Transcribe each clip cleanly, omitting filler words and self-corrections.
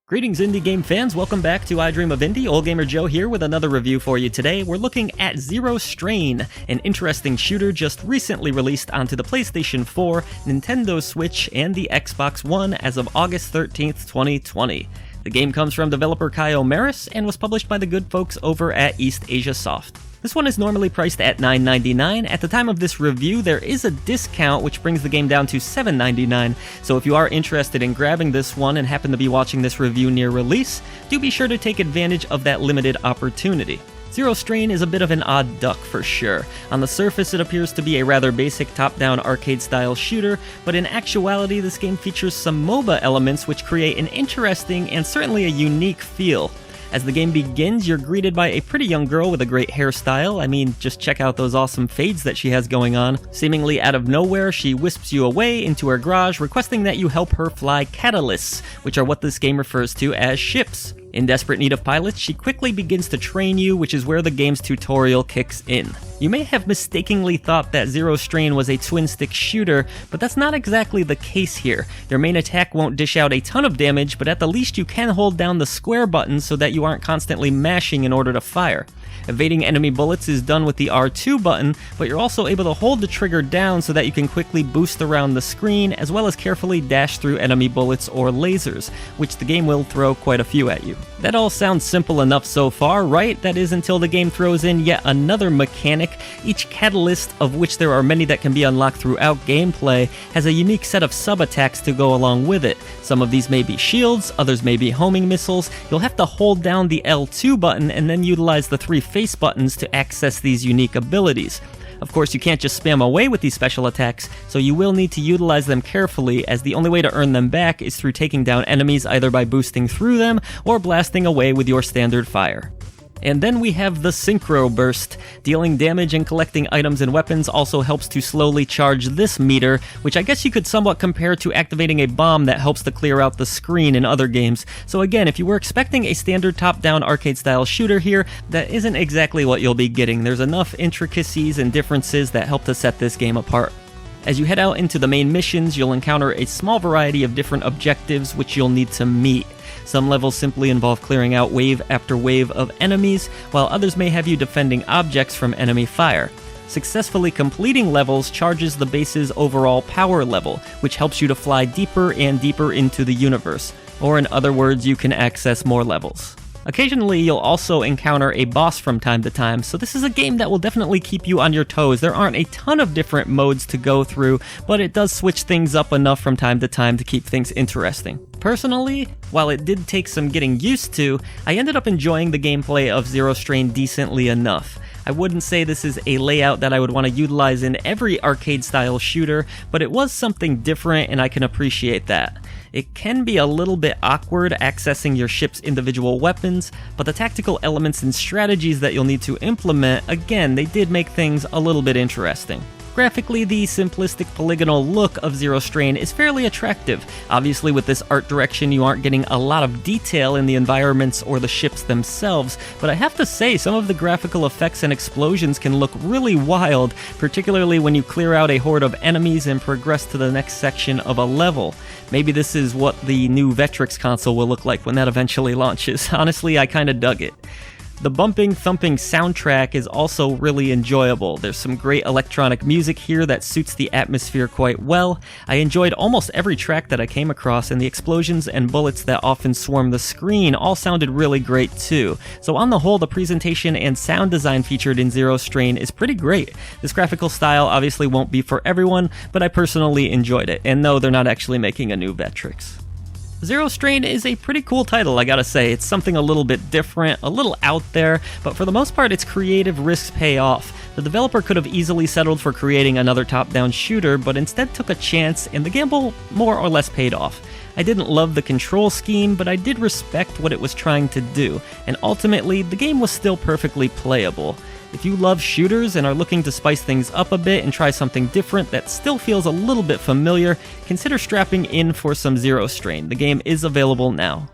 Greetings indie game fans, welcome back to I Dream of Indie. Ole Gamer Joe here with another review for you today. We're looking at Zero Strain, an interesting shooter just recently released onto the PlayStation 4, Nintendo Switch, and the Xbox One as of August 13th, 2020. The game comes from developer Kaio Maris and was published by the good folks over at East Asia Soft. This one is normally priced at $9.99. At the time of this review, there is a discount which brings the game down to $7.99, so if you are interested in grabbing this one and happen to be watching this review near release, do be sure to take advantage of that limited opportunity. Zero Strain is a bit of an odd duck for sure. On the surface, it appears to be a rather basic top-down arcade-style shooter, but in actuality, this game features some MOBA elements which create an interesting and certainly a unique feel. As the game begins, you're greeted by a pretty young girl with a great hairstyle. I mean, just check out those awesome fades that she has going on. Seemingly out of nowhere, she wisps you away into her garage, requesting that you help her fly catalysts, which are what this game refers to as ships. In desperate need of pilots, she quickly begins to train you, which is where the game's tutorial kicks in. You may have mistakenly thought that Zero Strain was a twin-stick shooter, but that's not exactly the case here. Your main attack won't dish out a ton of damage, but at the least you can hold down the square button so that you aren't constantly mashing in order to fire. Evading enemy bullets is done with the R2 button, but you're also able to hold the trigger down so that you can quickly boost around the screen, as well as carefully dash through enemy bullets or lasers, which the game will throw quite a few at you. That all sounds simple enough so far, right? That is until the game throws in yet another mechanic. Each catalyst, of which there are many that can be unlocked throughout gameplay, has a unique set of sub-attacks to go along with it. Some of these may be shields, others may be homing missiles. You'll have to hold down the L2 button and then utilize the three face buttons to access these unique abilities. Of course, you can't just spam away with these special attacks, so you will need to utilize them carefully, as the only way to earn them back is through taking down enemies either by boosting through them or blasting away with your standard fire. And then we have the Synchro Burst. Dealing damage and collecting items and weapons also helps to slowly charge this meter, which I guess you could somewhat compare to activating a bomb that helps to clear out the screen in other games. So again, if you were expecting a standard top-down arcade-style shooter here, that isn't exactly what you'll be getting. There's enough intricacies and differences that help to set this game apart. As you head out into the main missions, you'll encounter a small variety of different objectives which you'll need to meet. Some levels simply involve clearing out wave after wave of enemies, while others may have you defending objects from enemy fire. Successfully completing levels charges the base's overall power level, which helps you to fly deeper and deeper into the universe, or in other words, you can access more levels. Occasionally, you'll also encounter a boss from time to time, so this is a game that will definitely keep you on your toes. There aren't a ton of different modes to go through, but it does switch things up enough from time to time to keep things interesting. Personally, while it did take some getting used to, I ended up enjoying the gameplay of Zero Strain decently enough. I wouldn't say this is a layout that I would want to utilize in every arcade-style shooter, but it was something different and I can appreciate that. It can be a little bit awkward accessing your ship's individual weapons, but the tactical elements and strategies that you'll need to implement, again, they did make things a little bit interesting. Graphically, the simplistic polygonal look of Zero Strain is fairly attractive. Obviously, with this art direction, you aren't getting a lot of detail in the environments or the ships themselves, but I have to say, some of the graphical effects and explosions can look really wild, particularly when you clear out a horde of enemies and progress to the next section of a level. Maybe this is what the new Vectrex console will look like when that eventually launches. Honestly, I kinda dug it. The bumping, thumping soundtrack is also really enjoyable. There's some great electronic music here that suits the atmosphere quite well. I enjoyed almost every track that I came across, and the explosions and bullets that often swarm the screen all sounded really great too. So on the whole, the presentation and sound design featured in Zero Strain is pretty great. This graphical style obviously won't be for everyone, but I personally enjoyed it, and no, they're not actually making a new Vectrex. Zero Strain is a pretty cool title, I gotta say. It's something a little bit different, a little out there, but for the most part, its creative risks pay off. The developer could have easily settled for creating another top-down shooter, but instead took a chance, and the gamble more or less paid off. I didn't love the control scheme, but I did respect what it was trying to do, and ultimately, the game was still perfectly playable. If you love shooters and are looking to spice things up a bit and try something different that still feels a little bit familiar, consider strapping in for some Zero Strain. The game is available now.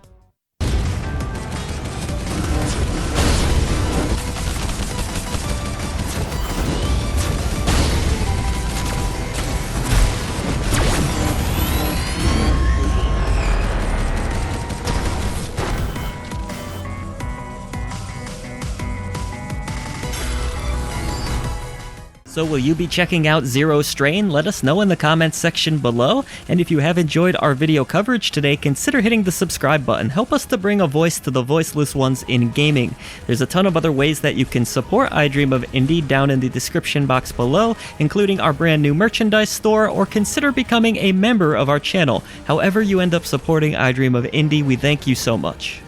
So will you be checking out Zero Strain? Let us know in the comments section below. And if you have enjoyed our video coverage today, consider hitting the subscribe button. Help us to bring a voice to the voiceless ones in gaming. There's a ton of other ways that you can support I Dream of Indie down in the description box below, including our brand new merchandise store, or consider becoming a member of our channel. However you end up supporting I Dream of Indie, we thank you so much.